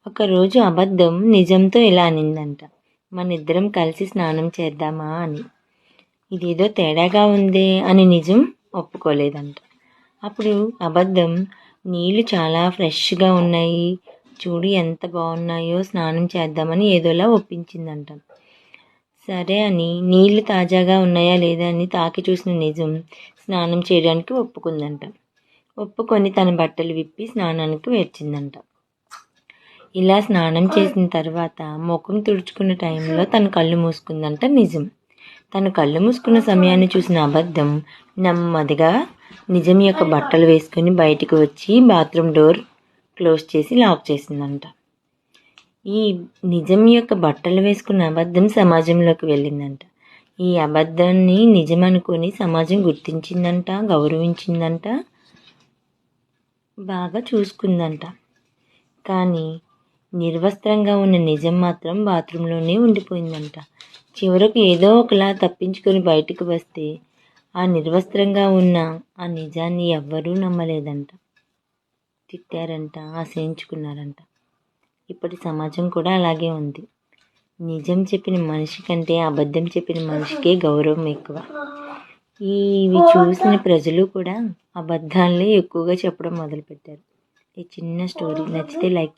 ఒకరోజు అబద్ధం నిజంతో ఇలా అనిందంట, మనిద్దరం కలిసి స్నానం చేద్దామా అని. ఇదేదో తేడాగా ఉందే అని నిజం ఒప్పుకోలేదంట. అప్పుడు అబద్ధం, నీళ్ళు చాలా ఫ్రెష్గా ఉన్నాయి, చూడు ఎంత బాగున్నాయో, స్నానం చేద్దామని ఏదోలా ఒప్పించిందంట. సరే అని నీళ్లు తాజాగా ఉన్నాయా లేదా అని తాకి చూసిన నిజం స్నానం చేయడానికి ఒప్పుకుందంట. ఒప్పుకొని తన బట్టలు విప్పి స్నానానికి వచ్చిందంట. ఇలా స్నానం చేసిన తర్వాత ముఖం తుడుచుకున్న టైంలో తను కళ్ళు మూసుకుందంట నిజం. తను కళ్ళు మూసుకున్న సమయాన్ని చూసిన అబద్ధం నెమ్మదిగా నిజం యొక్క బట్టలు వేసుకుని బయటికి వచ్చి బాత్రూమ్ డోర్ క్లోజ్ చేసి లాక్ చేసిందంట. ఈ నిజం యొక్క బట్టలు వేసుకున్న అబద్ధం సమాజంలోకి వెళ్ళిందంట. ఈ అబద్ధాన్ని నిజం అనుకుని సమాజం గుర్తించిందంట, గౌరవించిందంట, బాగా చూసుకుందంట. కానీ నిర్వస్త్రంగా ఉన్న నిజం మాత్రం బాత్రూంలోనే ఉండిపోయిందంట. చివరకు ఏదో ఒకలా తప్పించుకొని బయటకు వస్తే ఆ నిర్వస్త్రంగా ఉన్న ఆ నిజాన్ని ఎవ్వరూ నమ్మలేదంట. తిట్టారంట, అసహించుకున్నారంట. ఇప్పటి సమాజం కూడా అలాగే ఉంది. నిజం చెప్పిన మనిషి కంటే అబద్ధం చెప్పిన మనిషికే గౌరవం ఎక్కువ. ఇవి చూసిన ప్రజలు కూడా అబద్ధాలే ఎక్కువగా చెప్పడం మొదలుపెట్టారు. ఈ చిన్న స్టోరీ నచ్చితే లైక్